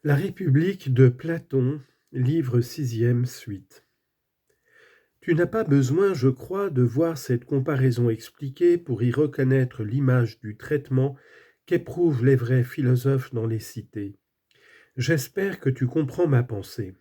La République de Platon, livre 6e, suite. Tu n'as pas besoin, je crois, de voir cette comparaison expliquée pour y reconnaître l'image du traitement qu'éprouvent les vrais philosophes dans les cités. J'espère que tu comprends ma pensée.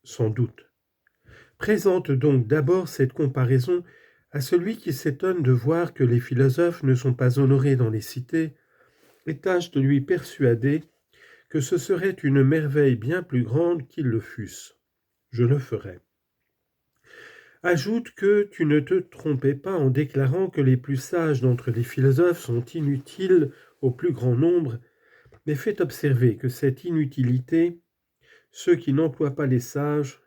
Sans doute. Présente donc d'abord cette comparaison à celui qui s'étonne de voir que les philosophes ne sont pas honorés dans les cités, et tâche de lui persuader que ce serait une merveille bien plus grande qu'ils le fussent. Je le ferai. Ajoute que tu ne te trompais pas en déclarant que les plus sages d'entre les philosophes sont inutiles au plus grand nombre, mais fais observer que cette inutilité, ceux qui n'emploient pas les sages,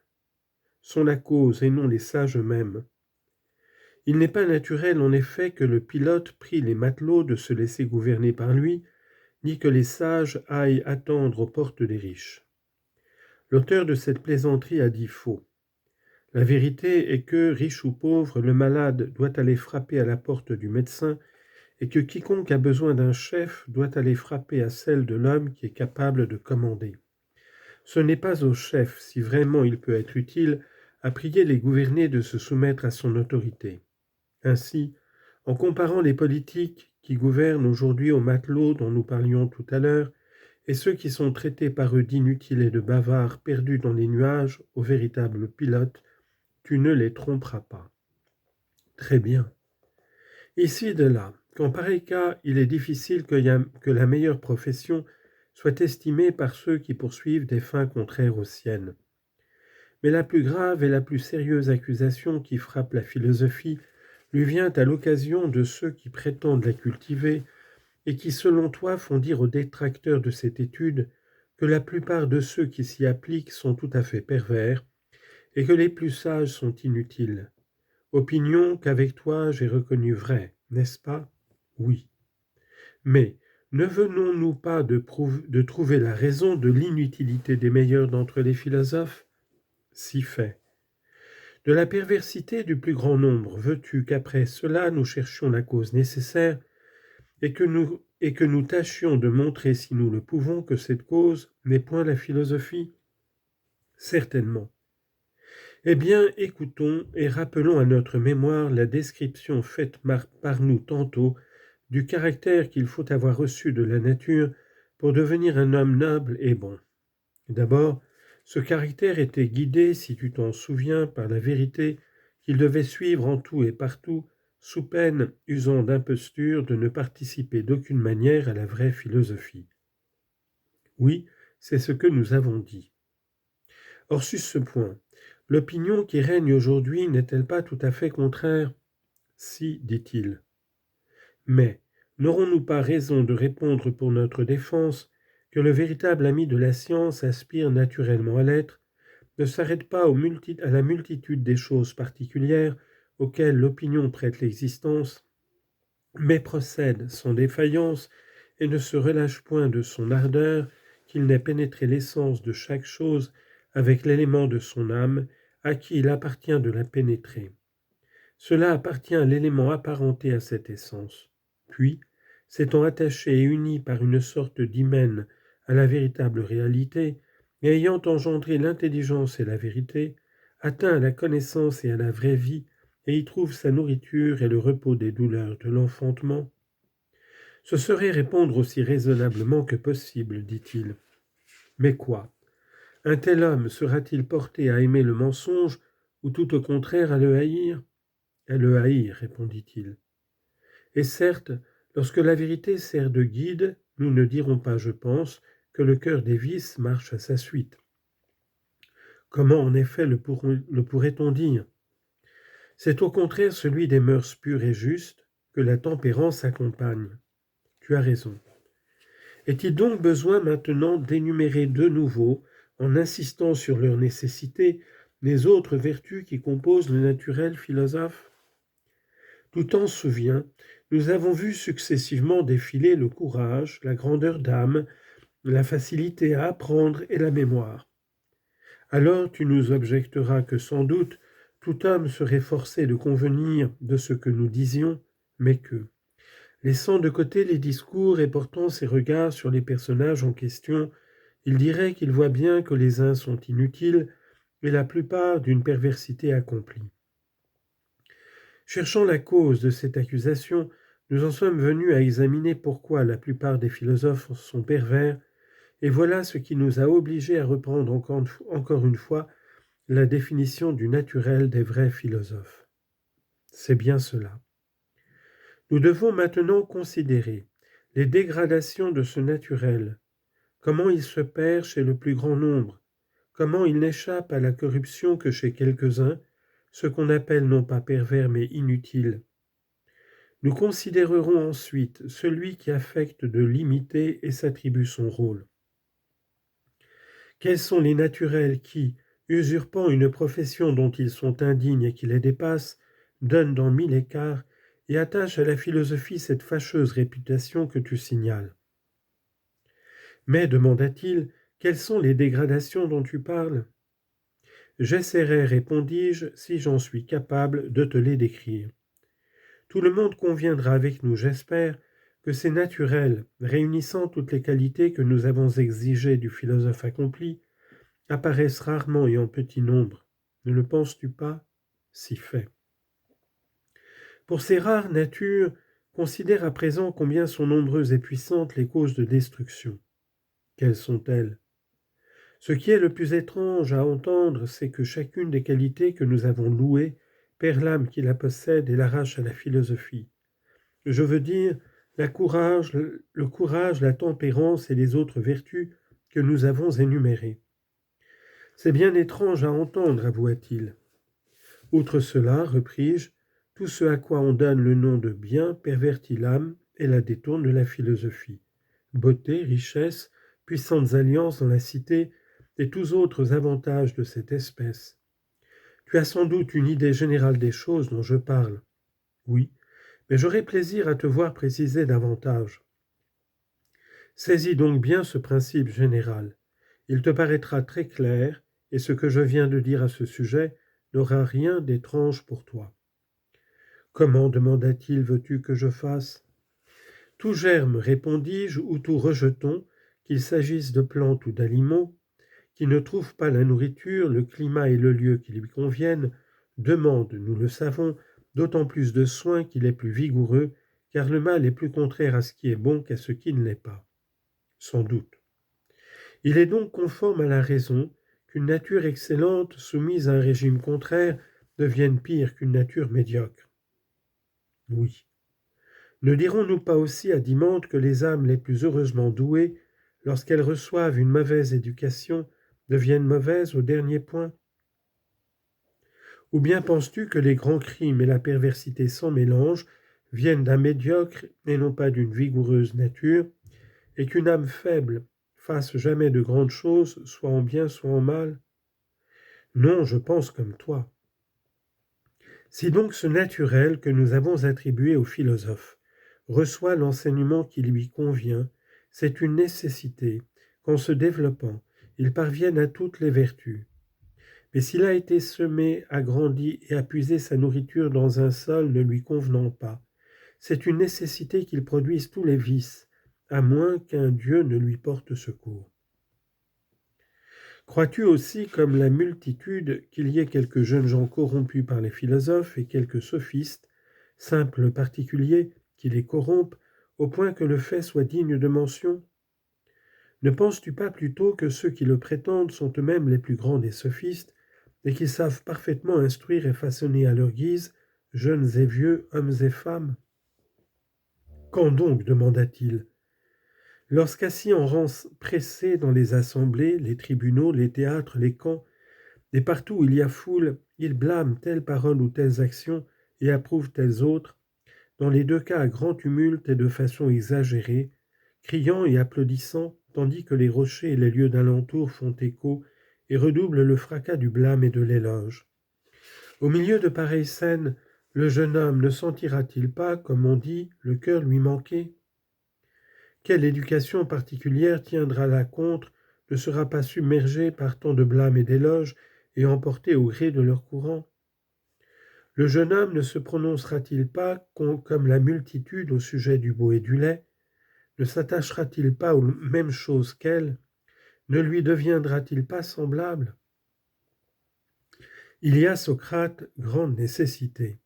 sont la cause et non les sages eux-mêmes. Il n'est pas naturel en effet que le pilote prie les matelots de se laisser gouverner par lui, ni que les sages aillent attendre aux portes des riches. L'auteur de cette plaisanterie a dit faux. La vérité est que, riche ou pauvre, le malade doit aller frapper à la porte du médecin et que quiconque a besoin d'un chef doit aller frapper à celle de l'homme qui est capable de commander. Ce n'est pas au chef, si vraiment il peut être utile, à prier les gouvernés de se soumettre à son autorité. Ainsi, en comparant les politiques qui gouvernent aujourd'hui aux matelots dont nous parlions tout à l'heure, et ceux qui sont traités par eux d'inutiles et de bavards perdus dans les nuages aux véritables pilotes, tu ne les tromperas pas. Très bien. Ici de là, qu'en pareil cas, il est difficile que la meilleure profession soit estimée par ceux qui poursuivent des fins contraires aux siennes. Mais la plus grave et la plus sérieuse accusation qui frappe la philosophie lui vient à l'occasion de ceux qui prétendent la cultiver et qui, selon toi, font dire aux détracteurs de cette étude que la plupart de ceux qui s'y appliquent sont tout à fait pervers et que les plus sages sont inutiles. Opinion qu'avec toi j'ai reconnue vraie, n'est-ce pas? Oui. Mais ne venons-nous pas de trouver la raison de l'inutilité des meilleurs d'entre les philosophes? Si fait. De la perversité du plus grand nombre, veux-tu qu'après cela nous cherchions la cause nécessaire et que nous tâchions de montrer, si nous le pouvons, que cette cause n'est point la philosophie? Certainement. Eh bien, écoutons et rappelons à notre mémoire la description faite par nous tantôt du caractère qu'il faut avoir reçu de la nature pour devenir un homme noble et bon. D'abord, ce caractère était guidé, si tu t'en souviens, par la vérité qu'il devait suivre en tout et partout, sous peine, usant d'imposture, de ne participer d'aucune manière à la vraie philosophie. Oui, c'est ce que nous avons dit. Or, sur ce point, l'opinion qui règne aujourd'hui n'est-elle pas tout à fait contraire? Si, dit-il. Mais n'aurons-nous pas raison de répondre pour notre défense que le véritable ami de la science aspire naturellement à l'être, ne s'arrête pas à la multitude des choses particulières auxquelles l'opinion prête l'existence, mais procède sans défaillance et ne se relâche point de son ardeur qu'il n'ait pénétré l'essence de chaque chose avec l'élément de son âme à qui il appartient de la pénétrer. Cela appartient à l'élément apparenté à cette essence. Puis, s'étant attaché et uni par une sorte d'hymen à la véritable réalité, et ayant engendré l'intelligence et la vérité, atteint à la connaissance et à la vraie vie, et y trouve sa nourriture et le repos des douleurs de l'enfantement. Ce serait répondre aussi raisonnablement que possible, dit-il. Mais quoi? Un tel homme sera-t-il porté à aimer le mensonge, ou tout au contraire à le haïr? À le haïr, répondit-il. Et certes, lorsque la vérité sert de guide, nous ne dirons pas, je pense, que le cœur des vices marche à sa suite. Comment en effet le pourrait-on dire? C'est au contraire celui des mœurs pures et justes que la tempérance accompagne. Tu as raison. Est-il donc besoin maintenant d'énumérer de nouveau, en insistant sur leur nécessité, les autres vertus qui composent le naturel philosophe? Tu t'en souviens, nous avons vu successivement défiler le courage, la grandeur d'âme, la facilité à apprendre et la mémoire. Alors tu nous objecteras que sans doute tout homme serait forcé de convenir de ce que nous disions, mais que, laissant de côté les discours et portant ses regards sur les personnages en question, il dirait qu'il voit bien que les uns sont inutiles et la plupart d'une perversité accomplie. Cherchant la cause de cette accusation, nous en sommes venus à examiner pourquoi la plupart des philosophes sont pervers, et voilà ce qui nous a obligés à reprendre encore une fois la définition du naturel des vrais philosophes. C'est bien cela. Nous devons maintenant considérer les dégradations de ce naturel, comment il se perd chez le plus grand nombre, comment il n'échappe à la corruption que chez quelques-uns, ce qu'on appelle non pas pervers mais inutiles. Nous considérerons ensuite celui qui affecte de l'imiter et s'attribue son rôle. Quels sont les naturels qui, usurpant une profession dont ils sont indignes et qui les dépasse, donnent dans 1000 écarts et attachent à la philosophie cette fâcheuse réputation que tu signales. Mais, demanda-t-il, quelles sont les dégradations dont tu parles ? J'essaierai, répondis-je, si j'en suis capable, de te les décrire. Tout le monde conviendra avec nous, j'espère, que ces naturels, réunissant toutes les qualités que nous avons exigées du philosophe accompli, apparaissent rarement et en petit nombre. Ne le penses-tu pas ? Si fait. Pour ces rares natures, considère à présent combien sont nombreuses et puissantes les causes de destruction. Quelles sont-elles ? Ce qui est le plus étrange à entendre, c'est que chacune des qualités que nous avons louées perd l'âme qui la possède et l'arrache à la philosophie. Je veux dire, le courage, la tempérance et les autres vertus que nous avons énumérées. C'est bien étrange à entendre, avoua-t-il. Outre cela, repris-je, tout ce à quoi on donne le nom de bien pervertit l'âme et la détourne de la philosophie. Beauté, richesse, puissantes alliances dans la cité et tous autres avantages de cette espèce. Tu as sans doute une idée générale des choses dont je parle. Oui, mais j'aurai plaisir à te voir préciser davantage. Saisis donc bien ce principe général. Il te paraîtra très clair, et ce que je viens de dire à ce sujet n'aura rien d'étrange pour toi. Comment, demanda-t-il, veux-tu que je fasse ? Tout germe, répondis-je, ou tout rejeton, qu'il s'agisse de plantes ou d'aliments, qui ne trouve pas la nourriture, le climat et le lieu qui lui conviennent, demande, nous le savons, d'autant plus de soin qu'il est plus vigoureux, car le mal est plus contraire à ce qui est bon qu'à ce qui ne l'est pas. Sans doute. Il est donc conforme à la raison qu'une nature excellente soumise à un régime contraire devienne pire qu'une nature médiocre. Oui. Ne dirons-nous pas aussi à Dimandre que les âmes les plus heureusement douées, lorsqu'elles reçoivent une mauvaise éducation, deviennent mauvaises au dernier point ? Ou bien penses-tu que les grands crimes et la perversité sans mélange viennent d'un médiocre et non pas d'une vigoureuse nature, et qu'une âme faible fasse jamais de grandes choses, soit en bien, soit en mal ? Non, je pense comme toi. Si donc ce naturel que nous avons attribué au philosophe reçoit l'enseignement qui lui convient, c'est une nécessité qu'en se développant, il parvienne à toutes les vertus. Mais s'il a été semé, agrandi et a puisé sa nourriture dans un sol ne lui convenant pas, c'est une nécessité qu'il produise tous les vices, à moins qu'un Dieu ne lui porte secours. Crois-tu aussi, comme la multitude, qu'il y ait quelques jeunes gens corrompus par les philosophes et quelques sophistes, simples particuliers, qui les corrompent, au point que le fait soit digne de mention ? Ne penses-tu pas plutôt que ceux qui le prétendent sont eux-mêmes les plus grands des sophistes, et qu'ils savent parfaitement instruire et façonner à leur guise, jeunes et vieux, hommes et femmes ? Quand donc ? Demanda-t-il. Lorsqu'assis en rangs pressés dans les assemblées, les tribunaux, les théâtres, les camps, et partout où il y a foule, ils blâment telle parole ou telles actions et approuvent telles autres, dans les deux cas à grand tumulte et de façon exagérée, criant et applaudissant, tandis que les rochers et les lieux d'alentour font écho et redoublent le fracas du blâme et de l'éloge. Au milieu de pareilles scènes, le jeune homme ne sentira-t-il pas, comme on dit, le cœur lui manquer ? Quelle éducation particulière tiendra la contre, ne sera pas submergée par tant de blâme et d'éloges et emportée au gré de leur courant ? Le jeune homme ne se prononcera-t-il pas comme la multitude au sujet du beau et du laid ? Ne s'attachera-t-il pas aux mêmes choses qu'elle ? ne lui deviendra-t-il pas semblable? Il y a, Socrate, grande nécessité.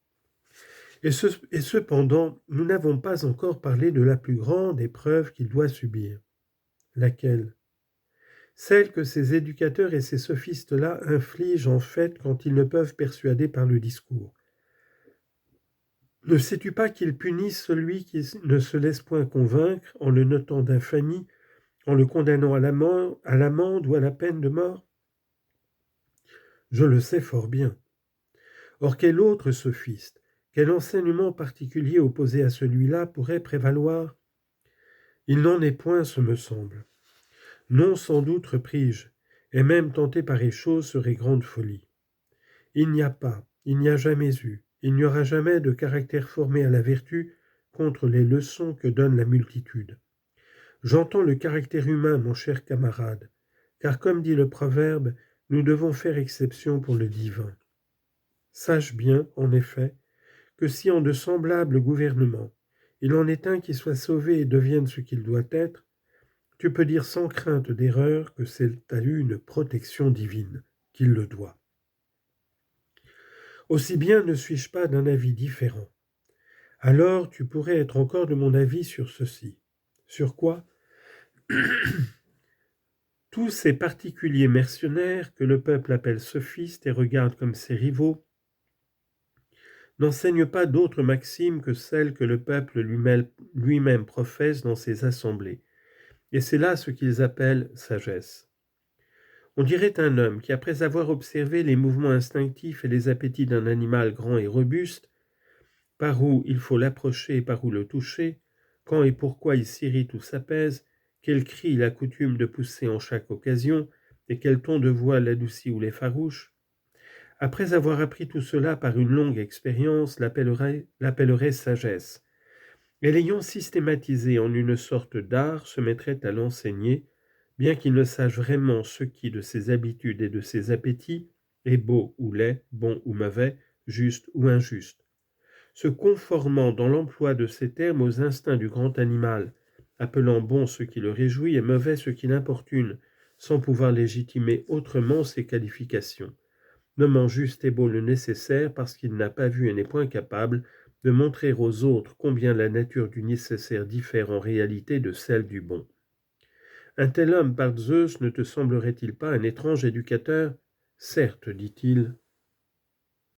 Et cependant, nous n'avons pas encore parlé de la plus grande épreuve qu'il doit subir. Laquelle? Celle que ces éducateurs et ces sophistes-là infligent en fait quand ils ne peuvent persuader par le discours. Ne sais-tu pas qu'ils punissent celui qui ne se laisse point convaincre en le notant d'infamie, en le condamnant à l'amende ou à la peine de mort? Je le sais fort bien. Or, quel autre sophiste, quel enseignement particulier opposé à celui-là pourrait prévaloir? Il n'en est point, ce me semble. Non, sans doute, repris-je, et même tenter pareille chose serait grande folie. Il n'y a jamais eu, il n'y aura jamais de caractère formé à la vertu contre les leçons que donne la multitude. J'entends le caractère humain, mon cher camarade, car comme dit le proverbe, nous devons faire exception pour le divin. Sache bien, en effet, que si en de semblables gouvernements, il en est un qui soit sauvé et devienne ce qu'il doit être, tu peux dire sans crainte d'erreur que c'est à une protection divine qu'il le doit. Aussi bien ne suis-je pas d'un avis différent. Alors tu pourrais être encore de mon avis sur ceci. Sur quoi? Tous ces particuliers mercenaires que le peuple appelle sophistes et regarde comme ses rivaux n'enseignent pas d'autres maximes que celles que le peuple lui-même professe dans ses assemblées. Et c'est là ce qu'ils appellent sagesse. On dirait un homme qui, après avoir observé les mouvements instinctifs et les appétits d'un animal grand et robuste, par où il faut l'approcher et par où le toucher, quand et pourquoi il s'irrite ou s'apaise, quel cri il a coutume de pousser en chaque occasion, et quel ton de voix l'adoucit ou l'effarouche, après avoir appris tout cela par une longue expérience, l'appellerait sagesse, et l'ayant systématisé en une sorte d'art, se mettrait à l'enseigner, bien qu'il ne sache vraiment ce qui, de ses habitudes et de ses appétits, est beau ou laid, bon ou mauvais, juste ou injuste, se conformant dans l'emploi de ces termes aux instincts du grand animal, appelant bon ce qui le réjouit et mauvais ce qui l'importune, sans pouvoir légitimer autrement ses qualifications, nommant juste et beau le nécessaire parce qu'il n'a pas vu et n'est point capable de montrer aux autres combien la nature du nécessaire diffère en réalité de celle du bon. Un tel homme, par Zeus, ne te semblerait-il pas un étrange éducateur? Certes, dit-il,